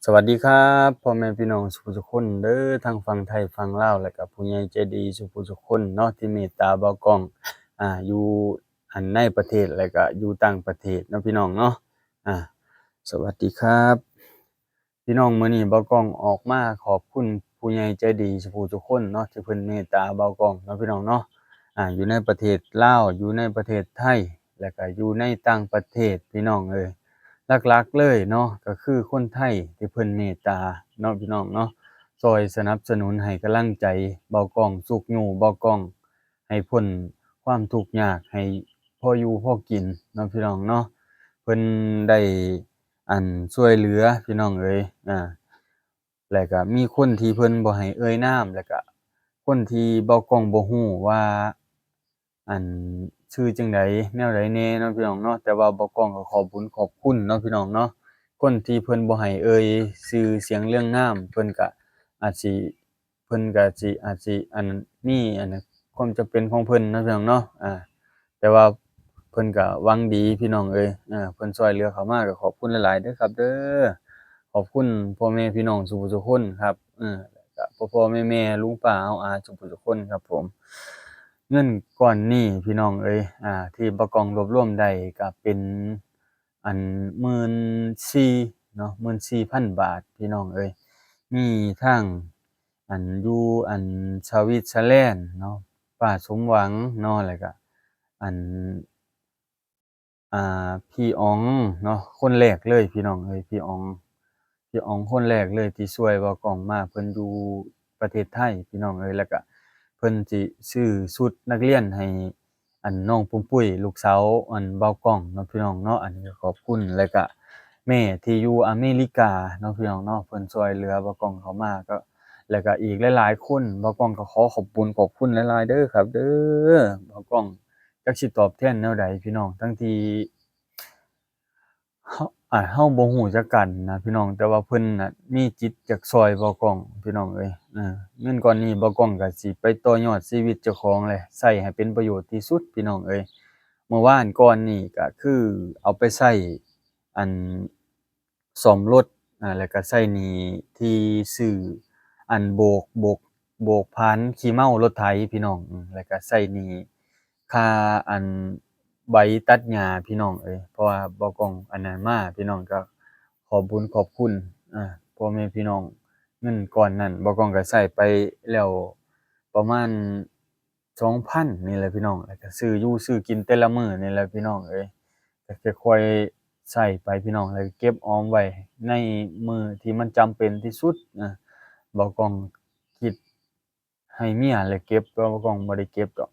สวัสดีครับพ่อแม่พี่น้องสุขสุขคนเด้อทางฝั่งไทยฝั่งลาวและก็ผู้ใหญ่ใจดีสุขสุขคนเนาะที่เมตตาเบากล้องอยู่ในประเทศและก็อยู่ต่างประเทศเนาะพี่น้องเนาะอ่าสวัสดีครับพี่น้องมื้อนี้เบากล้องออกมาขอบคุณผู้ใหญ่ใจดีสุขสุขคนเนาะที่เพิ่นเมตตาเบากล้องเนาะพี่น้องเนาะอยู่ในประเทศลาวอยู่ในประเทศไทยและก็อยู่ในต่างประเทศพี่น้องเอ้ย หลักๆเลยเนาะก็คือคนไทยที่เพิ่นเมตตาเนาะพี่น้องเนาะช่วยสนับสนุนให้กำลังใจเบากล้องสุกอยู่เบากล้องให้พ้นความทุกข์ยากให้พออยู่พอกินเนาะพี่น้องเนาะเพิ่นได้ช่วยเหลือพี่น้องเอ๋ยแล้วก็มีคนที่เพิ่นบ่ให้เอ่ยนามแล้วก็คนที่เบากล้องบ่ฮู้ว่า อันชื่อจั่งใดแนวใดแหน่เนาะพี่น้องเนาะแต่ว่าบ่กล้องก็ขอบบุญขอบคุณเนาะพี่น้องเนาะคนที่เพิ่นบ่ให้เอ่ยชื่อเสียงเรียงนามเพิ่นก็อาจสิเพิ่นก็สิอาจสิมีความจำเป็นของเพิ่นเนาะพี่น้องเนาะแต่ว่าเพิ่นก็หวังดีพี่น้องเอ้ยเพิ่นช่วยเหลือเข้ามาก็ขอบคุณหลายๆเด้อครับเด้อขอบคุณพ่อแม่พี่น้องสุขทุกคนครับแล้วก็พ่อๆแม่ๆลุงป้าอาอาสุขทุกคนครับผม เงินก้อนนี้พี่น้องเอ้ยที่บ่กล้องรวบรวมได้ก็เป็นอัน14,000เนาะ14,000บาทพี่น้องเอ้ยมีทั้งอยู่สวิตเซอร์แลนด์เนาะป้าสมหวังเนาะแล้วก็อันพี่อ๋องเนาะคนแรกเลยพี่น้องเอ้ยพี่อ๋องคนแรกเลยที่ช่วยบ่กล้องมาเพิ่นอยู่ประเทศไทยพี่น้องเอ้ยแล้วก็ เพิ่นสิซื้อชุดนักเรียนให้น้องปุ้มปุ้ยลูกสาวเบาก้องเนาะพี่น้องเนาะอันนี้ก็ขอบคุณแล้วก็แม่ที่อยู่อเมริกาเนาะพี่น้องเนาะเพิ่นช่วยเหลือเบาก้องเขามาก็แล้วก็อีกหลายๆคนเบาก้องก็ขอขอบคุญขอบคุณหลายๆเด้อครับเด้อเบาก้องจักสิตอบแทนแนวใดพี่น้องทั้งที่เราบ่ฮู้จักกันนะพี่น้องแต่ว่าเพิ่นน่ะมีจิตอยากช่วยเบาก้องพี่น้องเอ้ยเงินก้อนนี้บ่ก้องก็สิไปต่อยอดชีวิตเจ้าของแหละใช้ให้เป็นประโยชน์ที่สุดพี่น้องเอ้ยเมื่อวานก่อนนี้ก็คือเอาไปใช้อันซ่อมรถแล้วก็ใช้หนี้ที่ซื้อโบกผ่านขี้เมารถไถพี่น้องแล้วก็ใช้หนี้ค่าใบตัดหญ้าพี่น้องเอ้ยเพราะว่าบ่ก้องอันนั้นมาพี่น้องก็ขอบบุญขอบคุณพ่อแม่พี่น้อง เงินก้อนนั้นบ่ก้องก็ใช้ไปแล้วประมาณ2,000นี่แหละพี่น้องแล้วก็ซื้ออยู่ซื้อกินแต่ละมื้อนี่แหละพี่น้องเอ้ยก็ค่อยๆใช้ไปพี่น้องแล้วก็เก็บออมไว้ในมื้อที่มันจำเป็นที่สุดบ่ก้องคิดให้เมียแล้วเก็บแต่ว่าบ่ก้องบ่ได้เก็บดอก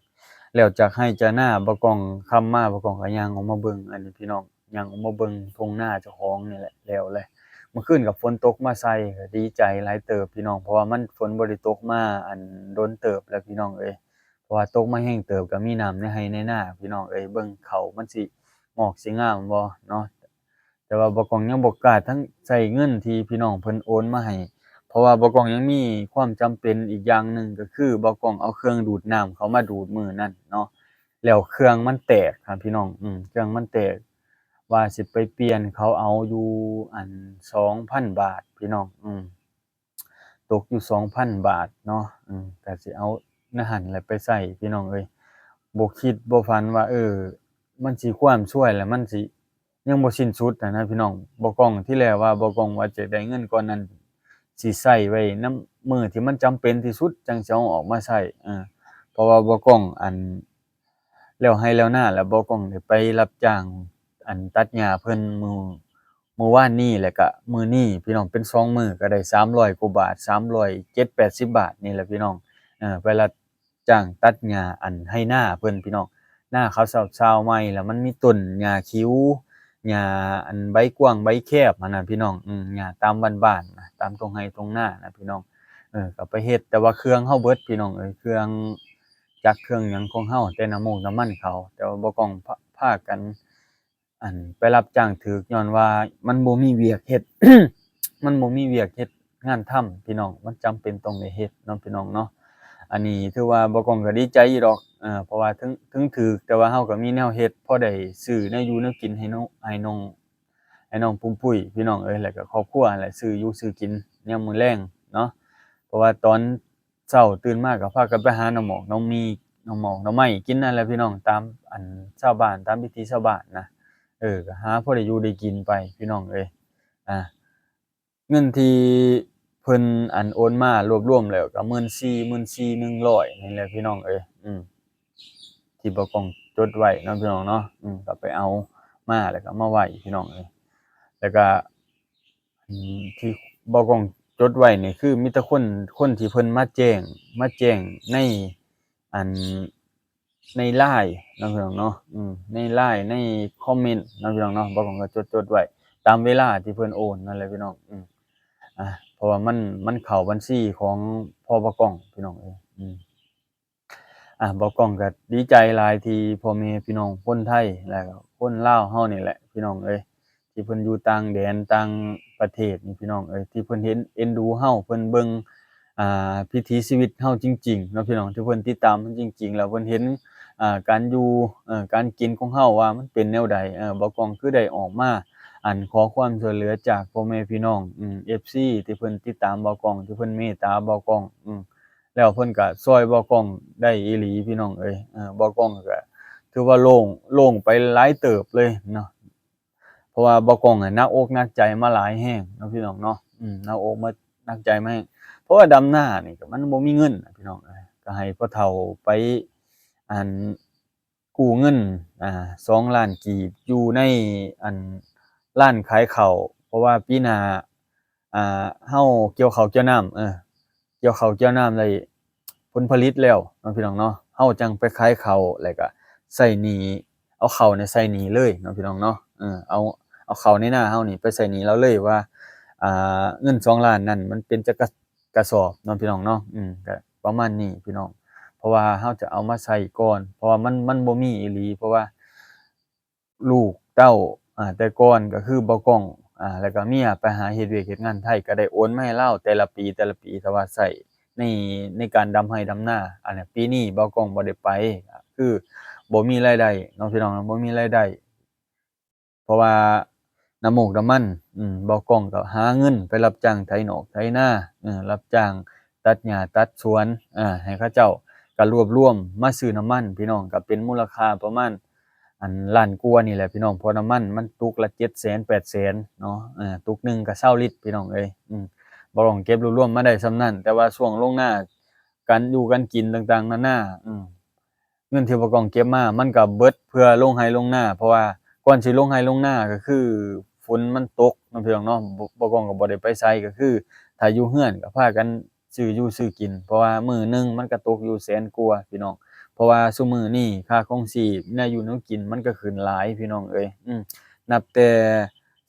แล้วจากไร่จากนาบ่ก้องค่ำมาบ่ก้องก็ย่างออกมาเบิ่งอันนี้พี่น้องย่างออกมาเบิ่งทุ่งนาเจ้าของนี่แหละแล้วเลย เมื่อคืนก็ฝนตกมาใส่ก็ดีใจหลายเติบพี่น้องเพราะว่ามันฝนบ่ได้ตกมาโดนเติบแล้วพี่น้องเอ้ยเพราะว่าตกมาแรงเติบก็มีน้ำในไร่ในนาพี่น้องเอ้ยเบิ่งข้าวมันสิงอกสิงามบ่เนาะแต่ว่าบ่กล้องยังบ่กล้าทั้งใช้เงินที่พี่น้องเพิ่นโอนมาให้เพราะว่าบ่กล้องยังมีความจำเป็นอีกอย่างหนึ่งก็คือบ่กล้องเอาเครื่องดูดน้ำเขามาดูดมื้อนั้นเนาะแล้วเครื่องมันแตกครับพี่น้องเครื่องมันแตก ว่าสิไปเปลี่ยนเขาเอาอยู่2,000บาทพี่น้องตกอยู่2,000บาทเนาะก็สิเอาในหั้นแหละไปใช้พี่น้องเอ้ยบ่คิดบ่ฝันว่ามันสิความช่วยแล้วมันสิยังบ่สิ้นสุดอะนะพี่น้องบ่ก้องที่แรกว่าบ่ก้องว่าจะได้เงินก้อนนั้นสิใช้ไว้นำมื้อที่มันจำเป็นที่สุดจั่งสิเอาออกมาใช้เพราะว่าบ่ก้องแล้วไร่แล้วนาแล้วบ่ก้องได้ไปรับจ้างตัดหญ้าเพิ่นมื้อวานนี้แล้วก็มื้อนี้พี่น้องเป็น2มื้อก็ได้300กว่าบาท370-80บาทนี่แหละพี่น้องไปรับจ้างตัดหญ้าไร่นาเพิ่นพี่น้องนาเขาซาวๆใหม่แล้วมันมีต้นหญ้าคิ้วหญ้าใบกว้างใบแคบหั้นน่ะพี่น้องหญ้าตามบ้านๆน่ะตามทุ่งไร่ทุ่งนาน่ะพี่น้อง ก็ไปเฮ็ดแต่ว่าเครื่องเราเบิดพี่น้องเอ้ยเครื่องจักรเครื่องหยังของเราแต่น้ำมูกน้ำมันเขาแต่ว่าบ่ต้องพากันไปรับจ้างถูกญ้อนว่ามันบ่มีเวียกเฮ็ดมันบ่มีเวียกเฮ็ดงานทำพี่น้องมันจำเป็นต้องได้เฮ็ดเนาะพี่น้องเนาะอันนี้ถือว่าบ่ก้องก็ดีใจอยู่ดอกเพราะว่าถึงถูกแต่ว่าเราก็มีแนวเฮ็ดพอได้ซื้อแนวอยู่แนวกินให้น้อง ให้น้องปุ้มปุ้ยพี่น้องเอ้ยแล้วก็ครอบครัวนั่นแหละซื้ออยู่ซื้อกินยามมื้อแลงเนาะเพราะว่าตอนเช้าตื่นมาก็พากันไปหาหน่อหมอกหน่อมีหน่อหมอกหน่อไม้กินนั่นแหละพี่น้องตามอันชาวบ้านตามวิถีชาวบ้านนะก็หาพอได้อยู่ได้กินไปพี่น้องเอ้ยอาเงินที่เพิ่นอันโอนมารวบรวมแล้วก็14,100นี่แหละพี่น้องเอ้ยที่บ่ต้องจดไว้เนาะพี่น้องเนาะก็ไปเอามาแล้วก็มาไว้พี่น้องเอ้ยแล้วก็ที่บ่ต้องจดไว้นี่คือมีแต่คนที่เพิ่นมาแจ้งในอันใน LINE เนาะพี่น้องเนาะใน LINE ในคอมเมนต์เนาะพี่น้องเนาะบ่ต้องก็จดไว้ตามเวลาที่เพิ่นโอนนั่นแหละพี่น้องเพราะว่ามันเข้าบัญชีของพ่อบ่กล้องพี่น้องเอ้ยบ่กล้องก็ดีใจหลายที่พ่อแม่พี่น้องคนไทยแล้วก็คนลาวเฮานี่แหละพี่น้องเอ้ยที่เพิ่นอยู่ต่างแดนต่างประเทศนี่พี่น้องเอ้ยที่เพิ่นเห็นเอ็นดูเฮาเพิ่นเบิ่งวิถีชีวิตเฮาจริงๆเนาะพี่น้องที่เพิ่นติดตามเฮาจริงๆแล้วเพิ่นเห็นการอยู่การกินของเฮาว่ามันเป็นแนวใดบ่กล้องคือได้ออกมาขอความช่วยเหลือจากพ่อแม่พี่น้องFC ที่เพิ่นติดตามบ่กล้องที่เพิ่นเมตตาบ่กล้องแล้วเพิ่นก็ช่วยบ่กล้องได้อีหลีพี่น้องเอ้ยบ่กล้องก็ถือว่าโล่งไปหลายเติบเลยเนาะเพราะว่าบ่กล้องหนักอกหนักใจมาหลายแรงเนาะพี่น้องเนาะหนักอกหนักใจมาแรงเพราะว่าดำนานี่ก็มันบ่มีเงินน่ะพี่น้องเอ้ยก็ให้พ่อเฒ่าไปอั่นกู้เงิน2,000,000กีบอยู่ในอันร้านขายข้าวเพราะว่าปีหน้าเฮาเกี่ยวข้าวเกี่ยวน้ำเกี่ยวข้าวเกี่ยวน้ำได้ผลผลิตแล้วเนาะพี่น้องเนาะเฮาจั่งไปขายข้าวแล้วก็ใช้หนี้เอาข้าวนี่ใส่หนี้เลยเนาะพี่น้องเนาะเอาข้าวในนาเฮานี่ไปใส่หนี้เลาเลยว่าเงิน2,000,000นั่นมันเป็นจักกระสอบเนาะพี่น้องเนาะก็ประมาณนี้พี่น้องเพราะว่าเฮาจะเอามาใช้ก่อนเพราะว่ามันบ่มีอีหลีเพราะว่าลูกเต้าแต่ก่อนก็คือบ่กล้องแล้วก็เมียไปหาเฮ็ดเวียกเฮ็ดงานไทยก็ได้โอนมาให้เลาแต่ละปีถ้าว่าใช้ในการดำไร่ดำนาอันเนี้ยปีนี้บ่กล้องบ่ได้ไปก็คือบ่มีรายได้เนาะพี่น้องเนาะบ่มีรายได้เพราะว่าน้ำมูกน้ำมันบ่กล้องก็หาเงินไปรับจ้างไถนอกไถนารับจ้างตัดหญ้าตัดสวนให้เขาเจ้าก็รวบรวมมาซื้อน้ำมันพี่น้องก็เป็นมูลค่าประมาณล้านกว่านี่แหละพี่น้องเพราะน้ำมันมันตุกละ700,000 800,000เนาะตุกหนึ่งก็20ลิตรพี่น้องเอ้ยบ่ต้องเก็บรวบรวมมาได้ส่ำนั้นแต่ว่าช่วงลงนาการอยู่การกินต่างๆนานาเงินที่บ่ต้องเก็บมามันก็เบิดเพื่อลงไร่ลงนาเพราะว่าก่อนสิลงไร่ลงนาก็คือฝนมันตกเนาะพี่น้องเนาะบ่ต้องก็บ่ได้ไปไสก็คือถ้าอยู่เรือนก็พากันซื้ออยู่ซื้อกินเพราะว่ามื้อหนึ่งมันก็ตกอยู่แสนกว่าพี่น้องเพราะว่าซุมื้อนี้ค่าครองชีพแนวอยู่แนวกินมันก็ขึ้นหลายพี่น้องเอ้ยนับแต่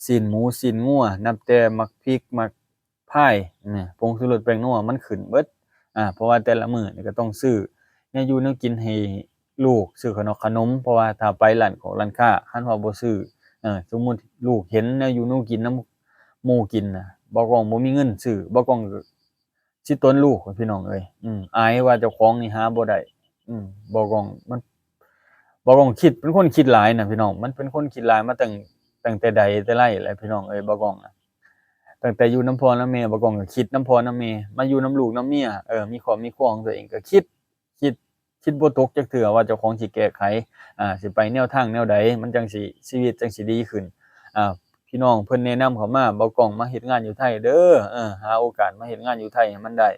ซีนหมูซีนงัวนับแต่มักพริกมักพร้ายผงชูรสแป้งนัวมันขึ้นเบิดเพราะว่าแต่ละมื้อนี่ก็ต้องซื้อแนวอยู่แนวกินให้ลูกซื้อขนมเพราะว่าถ้าไปร้านของร้านค้าคันว่าบ่ซื้อสมมุติลูกเห็นแนวอยู่แนวกินนำหมู่กินน่ะบ่ก้องบ่มีเงินซื้อบ่ก้องก็สิต้นลูกพี่น้องเอ้ยอายว่าเจ้าของนี่หาบ่ได้อืมบ่ก้องมันบ่ก้องคิดเป็นคนคิดหลายน่ะพี่น้องมันเป็นคนคิดหลายมาตั้งแต่ใดแต่ไรแล้วพี่น้องเอ้ยบ่ก้องอะตั้งแต่อยู่นำพ่อนำแม่บ่ก้องก็คิดนำพ่อนำแม่มาอยู่นำลูกนำเมียมีครอบมีครัวของตัวเองก็คิดคิดบ่ตกจักเทื่อว่าเจ้าของสิแก้ไขสิไปแนวทางแนวใดมันจั่งสิชีวิตจั่งสิดีขึ้นอ่าพี่น้องเพิ่นแนะนำเข้ามาบ่ก้องมาเฮ็ดงานอยู่ไทยเด้อหาโอกาสมาเฮ็ดงานอยู่ไทยให้มันได้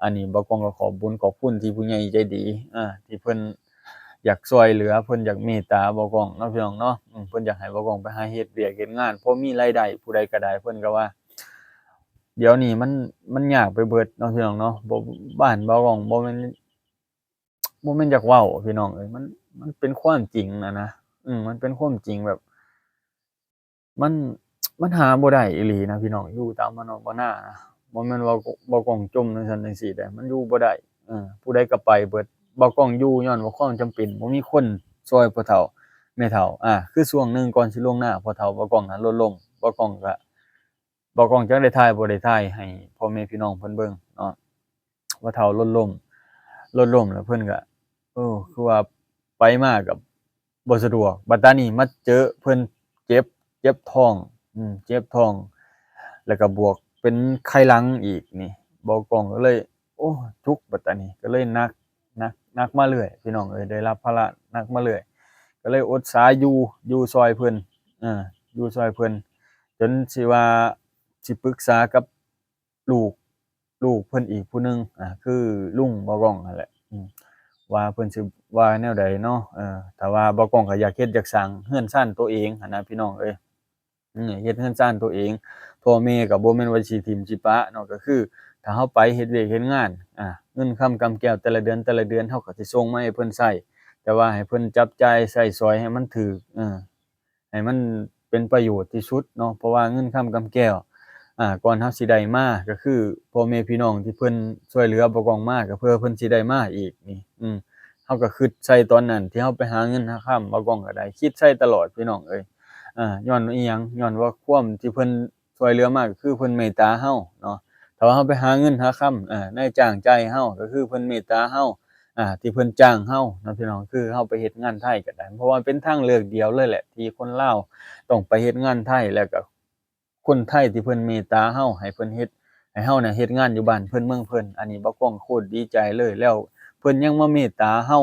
อันนี้บ่ก้องก็ขอบบุญขอบคุณที่ผู้ใหญ่ใจดีที่เพิ่นอยากช่วยเหลือเพิ่นอยากเมตตาบ่ก้องเนาะพี่น้องเนาะเพิ่นอยากให้บ่ก้องไปหาเฮ็ดเวียกเฮ็ดงานพอมีรายได้ผู้ใดก็ได้เพิ่นก็ว่าเดี๋ยวนี้มันยากไปเบิดเนาะพี่น้องเนาะบ่บ้านบ่ก้องบ่แม่นอยากเว้าพี่น้องเอ้ยมันเป็นความจริงนะมันเป็นความจริงแบบมันมันหาบ่ได้อีหลีนะพี่น้องอยู่ตามบ้านนอกบ้านนานะบ่แม่นว่าบ่ก้องจมจั่งซั้นจั่งซี้เด้มันอยู่บ่ได้ผู้ใดก็ไปเบิดบ่ก้องอยู่ญ้อนว่าความจำเป็นบ่มีคนช่วยพ่อเฒ่าแม่เฒ่าคือช่วงหนึ่งก่อนสิลงนาพ่อเฒ่าบ่ก้องรถล้มบ่ก้องก็บ่ก้องจักได้ถ่ายบ่ได้ถ่ายให้พ่อแม่พี่น้องเพิ่นเบิ่งเนาะพ่อเฒ่ารถล้มแล้วเพิ่นก็ คือว่าไปมาก็บ่สะดวกบัดตานี้มาเจอเพิ่นเจ็บท้อง เจ็บท้องแล้วก็บวกเป็นไข้หลังอีกนี่บ่กล้องก็เลยโอ้ทุกข์บัดตานี้ก็เลยหนักมาเรื่อยพี่น้องเอ้ยได้รับภาระหนักมาเรื่อยก็เลยอดสาอยู่ซอยเพิ่นอยู่ซอยเพิ่นจนสิว่าสิปรึกษากับลูกลูกเพิ่นอีกผู้หนึ่งคือลุงบ่กล้องนั่นแหละว่าเพิ่นสิว่าแนวใดเนาะถ้าว่าบ่กล้องก็อยากเฮ็ดอยากสร้างเรือนชานตัวเองหั้นนะพี่น้องเอ้ยเฮ็ดเรือนชานตัวเองพ่อแม่ก็บ่แม่นว่าสิถิ้มสิปะเนาะก็คือถ้าเราไปเฮ็ดเวียกเฮ็ดงานเงินค่ำกำแก้วแต่ละเดือนเราก็สิส่งมาให้เพิ่นใช้แต่ว่าให้เพิ่นจับจ่ายใช้สอยให้มันถูกให้มันเป็นประโยชน์ที่สุดเนาะเพราะว่าเงินค่ำกำแก้วก่อนเราสิได้มาก็คือพ่อแม่พี่น้องที่เพิ่นช่วยเหลือบ่กล้องมาก็เพื่อเพิ่นสิได้มาอีกนี่เราก็คิดใส่ตอนนั้นที่เราไปหาเงินหาค่ำบ่กล้องก็ได้คิดใส่ตลอดพี่น้องเอ้ยญ้อนว่าอิหยังย้อนว่าความที่เพิ่นช่วยเหลือมาก็คือเพิ่นเมตตาเราเนาะถ้าว่าเราไปหาเงินหาค่ำนายจ้างจ่ายเราก็คือเพิ่นเมตตาเราที่เพิ่นจ้างเราเนาะพี่น้องคือเราไปเฮ็ดงานไทยก็ได้เพราะว่าเป็นทางเลือกเดียวเลยแหละที่คนลาวต้องไปเฮ็ดงานไทยแล้วก็คนไทยที่เพิ่นเมตตาเราให้เพิ่นเฮ็ดให้เราน่ะเฮ็ดงานอยู่บ้านเพิ่นเมืองเพิ่นอันนี้บ่กล้องโคตรดีใจเลยแล้วเพิ่นยังมาเมตตาเรา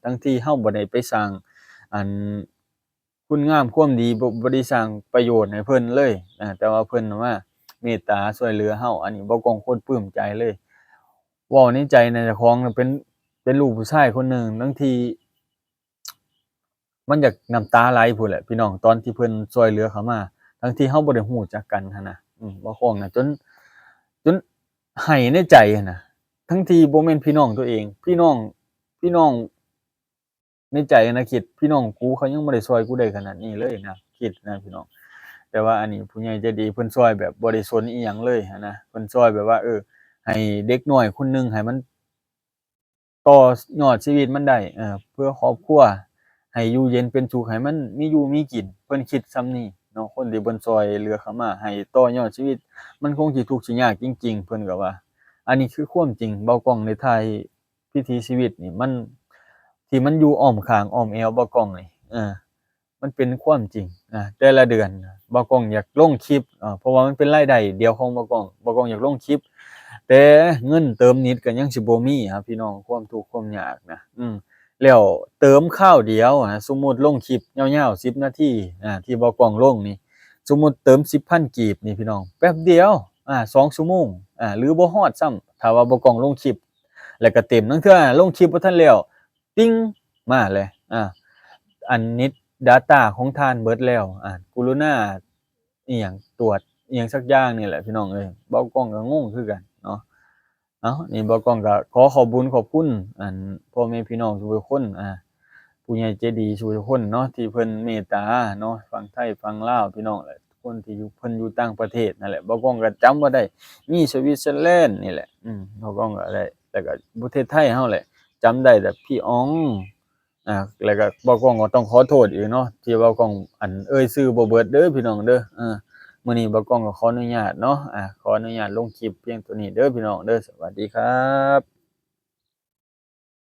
ทั้งที่เราบ่ได้ไปสร้างอันคุณงามความดีบ่ได้สร้างประโยชน์ให้เพิ่นเลยแต่ว่าเพิ่นน่ะมาเมตตาช่วยเหลือเราอันนี้บ่กล้องโคตรปลื้มใจเลยเว้าในใจน่ะเจ้าของน่ะเป็นลูกผู้ชายคนหนึ่งทั้งที่มันอยากน้ำตาไหลพู้นแหละพี่น้องตอนที่เพิ่นช่วยเหลือเขามาทั้งที่เราบ่ได้รู้จักกันหั้นน่ะบ่คล้องน่ะจนให้ในใจหั้นน่ะทั้งที่บ่แม่นพี่น้องตัวเองพี่น้องในใจนะคิดพี่น้องกูเขายังบ่ได้ช่วยกูได้ขนาดนี้เลยนะคิดนะพี่น้องแต่ว่าอันนี้ผู้ใหญ่ใจดีเพิ่นช่วยแบบบ่ได้สนอิหยังเลยหั้นนะเพิ่นช่วยแบบว่าให้เด็กน้อยคนหนึ่งให้มัน ต่อยอดชีวิตมันได้เพื่อครอบครัวให้อยู่เย็นเป็นสุขให้มันมีอยู่มีกินเพิ่นคิดส่ำนี้เนาะคนที่เพิ่นช่วยเหลือเข้ามาให้ต่อยอดชีวิตมันคงสิทุกข์สิยากจริงๆเพิ่นก็ว่าอันนี้คือความจริงเบากล้องได้ถ่ายวิถีชีวิตนี่มันที่มันอยู่อ้อมข้างอ้อมแอวเบากล้องนี่มันเป็นความจริงแต่ละเดือนเบากล้องอยากลงคลิปเพราะว่ามันเป็นรายได้เดียวของเบากล้องอยากลงคลิป แต่เงินเติมนิดก็ยังสิบ่มีครับพี่น้องความทุกข์ความยากนะแล้วเติมคราวเดียวสมมุติลงคลิปยาวๆ10นาทีที่บ่กล้องลงนี่สมมุติเติม10,000กีบนี่พี่น้องแป๊บเดียว2ชั่วโมงหรือบ่ฮอดซ้ำถ้าว่าบ่กล้องลงคลิปแล้วก็เต็มลางเทื่อลงคลิปบ่ทันแล้วติ๊งมาเลยอันเน็ตดาตาของท่านเบิดแล้วกรุณาอิหยังตรวจอิหยังสักอย่างนี่แหละพี่น้องเอ้ยเบากล้องก็งงคือกันเนาะ เอ้านี่บ่กล้องก็ขอขอบบุญขอบคุณพ่อแม่พี่น้องทุกคนผู้ใหญ่ใจดีทุกคนเนาะที่เพิ่นเมตตาเนาะฝั่งไทยฝั่งลาวพี่น้องแหละคนที่อยู่เพิ่นอยู่ต่างประเทศนั่นแหละบ่กล้องก็จำบ่ได้มีสวิตเซอร์แลนด์นี่แหละบ่กล้องก็ได้แล้วก็ประเทศไทยเฮาแหละจำได้แต่พี่อ๋องแล้วก็บ่กล้องก็ต้องขอโทษอีกเนาะที่บ่กล้องเอ่ยชื่อบ่เบิดเด้อพี่น้องเด้อมื้อนี้บ่กล้องก็ขออนุญาตเนาะขออนุญาตลงคลิปเพียงเท่านี้เด้อพี่น้องเด้อสวัสดีครับ